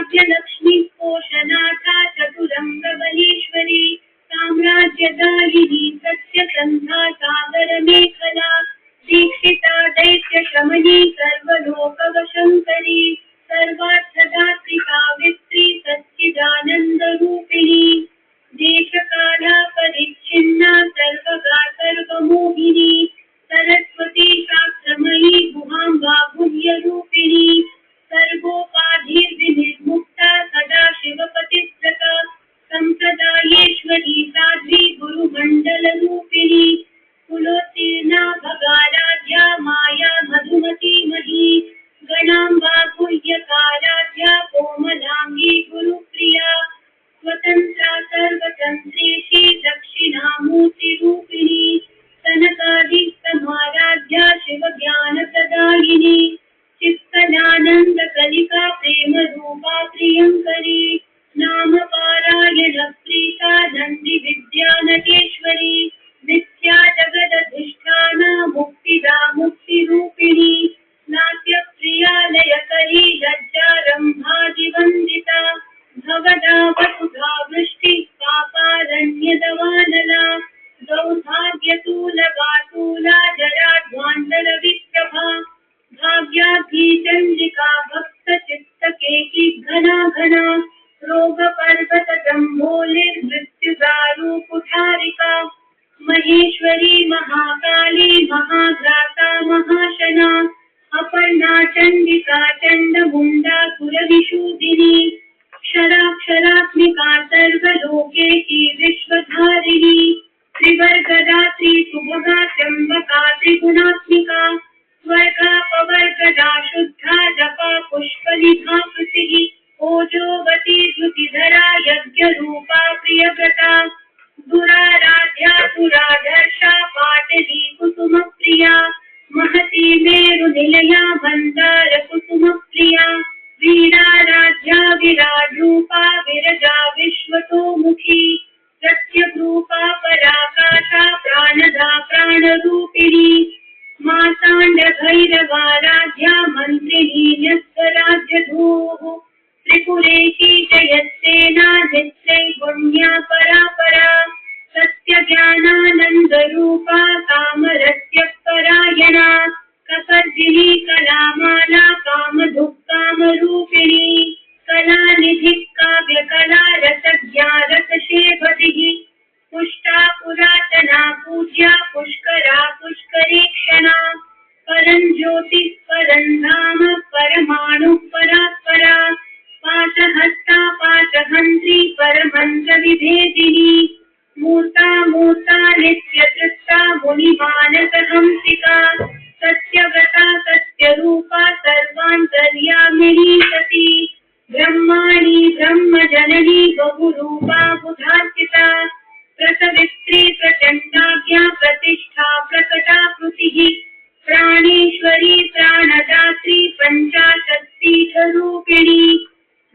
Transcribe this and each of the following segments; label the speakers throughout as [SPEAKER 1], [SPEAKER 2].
[SPEAKER 1] भाग्यलक्ष्मी पोषनाथा चतुरंगबलीश्वरी साम्राज्यदायिनी सत्यसंधा सागरमेखला दीक्षिता दैत्यशमनी सर्वलोकवशंकरी सर्वार्थदात्री सावित्री सच्चिदानन्दरूपिणी देशकाला परिच्छिन्ना सर्वगा सर्वमोहिनी सरस्वती शास्त्रमयी गुहाम्बा गुह्यरूपिणी सर्वोपाधिर्विनिर्मुक्ता सदा शिवपतिव्रता संप्रदायेश्वरी साध्वी गुरुमण्डलरूपिणी कुलोत्तीर्णा भगाराध्या माया मधुमती मही गणाम्बा गुह्यकाराध्या कोमलांगी गुरुप्रिया स्वतंत्रा सर्वतंत्रेशी दक्षिणामूर्तिरूपिणी सनकादिसमाराध्या शिवज्ञानप्रदायिनी चित्तदानन्दकलिका प्रेमरूपा प्रियङ्करी नामपारायण प्रीता दण्डिविद्यानटेश्वरी मिथ्या जगदधिष्ठाना मुक्तिदा मुक्तिरूपिणी नाट्यप्रियालयकरी लज्जारम्भादिवन्दिता भवदा वसुधा वृष्टिः पापारण्यदवानला सौभाग्यतूलवातूला जराध्वान्तरविप्रभा भाग्याभीचण्डिका भक्तचित्तकेकी घना घना रोगपर्वतजम्भोलिर्मृत्युदारुकुठारिका महेश्वरी महाकाली महाघ्राता महाशना अपर्णा चण्डिका चण्डमुण्डा सुरविशूदिनी क्षराक्षरात्मिका सर्वलोकेशी विश्वधारिणी त्रिवर्गदात्री सुभगा त्र्यम्बका त्रिगुणात्मिका स्वर्गापवर्गदा शुद्धा जपा पुष्पनिधा कृतिः ओजोवती द्युतिधरा यज्ञरूपा प्रियव्रता दुराराध्या दुराधर्षा पाटली कुसुमप्रिया महती मेरुनिलया मन्दार कुसुमप्रिया वीराराध्या विराड्रूपा विरजा विश्वतोमुखी प्रत्यग्रूपा पराकाशा प्राणदा प्राणरूपिणी माताण्डभैरवाराध्या मन्त्रिणी न्यस्तराज्यधूः त्रिपुरेशी जयत्सेना नित्रैगुण्या परापरा सत्यज्ञानानन्दरूपा कामरस्यपरायणा कपर्दिनी कलामाला कामधुक्कामरूपिणी कलानिधिः काव्यकला रसज्ञा रसशेभतिः पुष्टा पुरातना पूज्या पुष्करा पुष्करीक्षणा परञ्ज्योतिः परन्धाम परमाणुः परात्परा पाशहस्ता पाशहन्त्री परमन्त्रविभेदिनी मूर्ता मूर्ता नित्यतृप्ता मुनिमानसहंसिका सत्यव्रता सत्यरूपा सर्वान्तर्यामिनी सती ब्रह्माणि ब्रह्मजननी बहुरूपा बुधार्चिता प्रसवित्री प्रचण्डाज्ञा प्रतिष्ठा प्रकटाकृतिः प्राणेश्वरी प्राणदात्री पञ्चाशत्पीठरूपिणी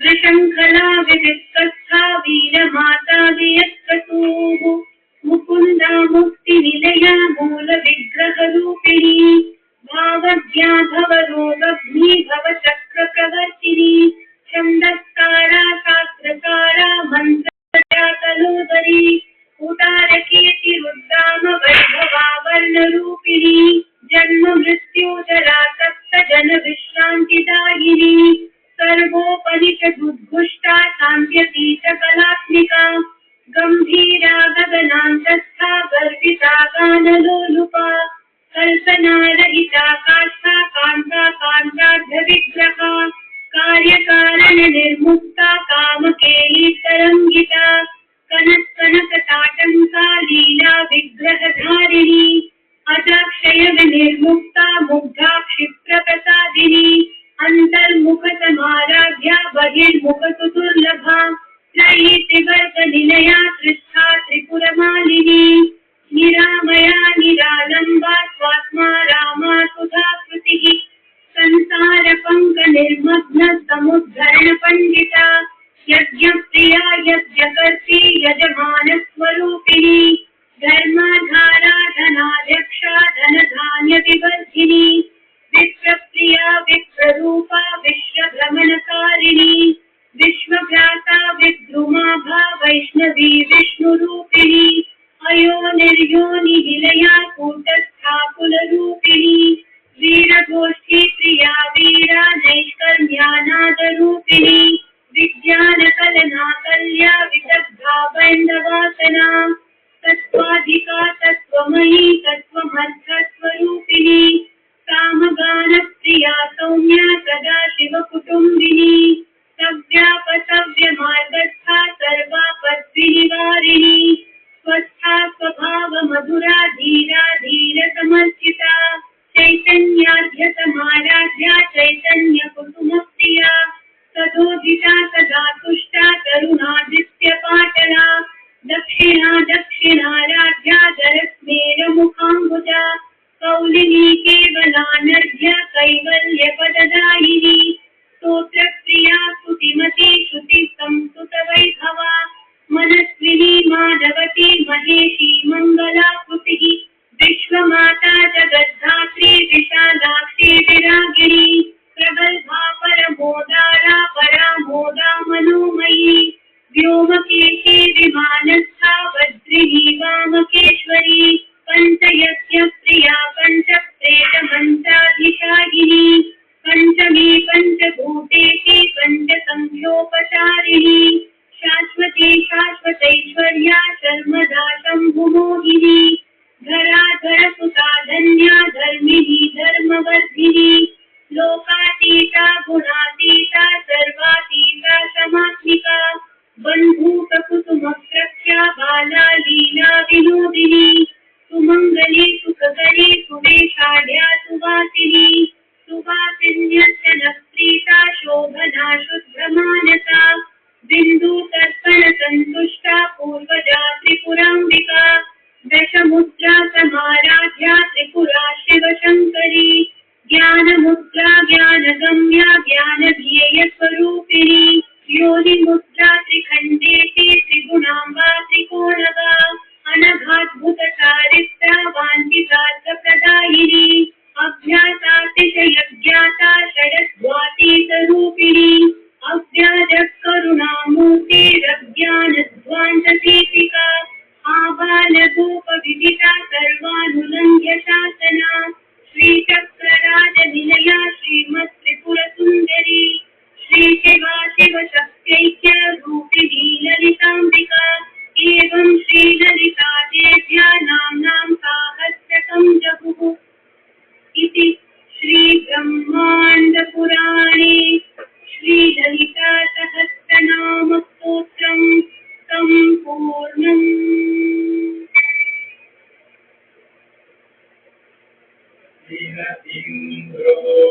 [SPEAKER 1] विशङ्खला विविक्तस्था वीरमाता वियत्प्रसूः मुकुन्दा मुक्तिनिलया मूलविग्रहरूपिणी भावज्ञा भवरोगग्नी भवचक्रप्रवर्तिनी छन्दस्कारा शास्त्रकारा मन्त्रजातलोदरी उदारकीर्तिरुद्दाम वैभवावर्णरूपिणी जन्म मृत्युजरा सप्तजन विश्रान्तिदायिनी सर्वोपनिषदुद्घुष्टा सान्त्यतीतकलात्मिका गम्भीरा गगनान्तस्था गर्विता गानलोलुपा कल्पनारहिता काष्ठा कान्ता कान्तार्धविग्रहा कार्यकारणनिर्मुक्ता कामकेली तरङ्गिता कनकताटङ्का लीला विग्रहधारिणी अजाक्षय विनिर्मुक्ता मुग्धा क्षिप्रप्रसादिनी अन्तर्मुखसमाराध्या बहिर्मुखसुदुर्लभा त्रयी त्रिवर्गनिलया त्रिष्ठा त्रिपुरमालिनी निरामया निरालम्बा स्वात्मा रामा सुधाकृतिः संसारपङ्कनिर्मग्न समुद्धरणपण्डिता यज्ञप्रिया यज्ञकर्त्री यजमानस्वरूपिणी धर्माधारा धनाध्यक्षा धनधान्यविवर्धिनी विप्रप्रिया विप्ररूपा विश्वभ्रमणकारिणी पूजिता सदा तुष्टा तरुणादित्यपाटला दक्षिणा दक्षिणाराध्या दरस्मेरमुखाम्बुजा कौलिनी केवलानर्घ्य कैवल्यपददायिनी स्तोत्रप्रिया स्तुतिमती श्रुतिसंस्तुतवैभवा मनस्विनी माधवती महेशी मङ्गलाकृतिः विश्वमाता जगद्धात्री विशालाक्षी विरागिणी प्रगल्भा परमोदारा परामोदा मनोमयी व्योमकेशी विमानस्था वज्रिणी वामकेश्वरी पञ्चयज्ञप्रिया पञ्चप्रेतमन्त्राधिशायिनी पञ्चमी पञ्चभूतेशी पञ्चसंख्योपचारिणी शाश्वती शाश्वतैश्वर्या शर्मदा शम्भुमोहिनी धराधरसुता धन्या धर्मिणी धर्मवर्धिनी लोकातीता गुणातीता सर्वातीता समात्मिका बन्धूककुसुमप्रख्या बाला लीला विनोदिनी सुमङ्गली सुखकरी सुवेशाढ्या सुवासिनी सुवासिन्यर्चनप्रीता शोभना शुद्धमानसा बिन्दुतर्पण सन्तुष्टा पूर्वजा त्रिपुराम्बिका दशमुद्रा समाराध्या त्रिपुरा शिवशङ्करी ज्ञानमुद्रा ज्ञानगम्या ज्ञानध्येयस्वरूपिणी योनिमुद्रा त्रिखण्डेशी त्रिगुणाम्बा त्रिकोणगा अनघाद्भुतचारित्रा वाञ्छितार्थप्रदायिनी अभ्यासातिशयज्ञाता षडद्वातीतरूपिणी अव्याजकरुणामूर्तिरज्ञानध्वान्तदीपिका आबालगोपविदिता सर्वानुलङ्घ्य शासना श्रीचक्रराजनिलया श्रीमत्त्रिपुरसुन्दरी श्रीशिवा शिवशक्त्यैक्य रूपिणी ललिताम्बिका एवं श्रीललितादेव्या नाम्नां साहस्रकं जगुः इति श्रीब्रह्माण्डपुराणे श्रीललितासहस्रनामस्तोत्रं सम्पूर्णम्।
[SPEAKER 2] इन्द्रो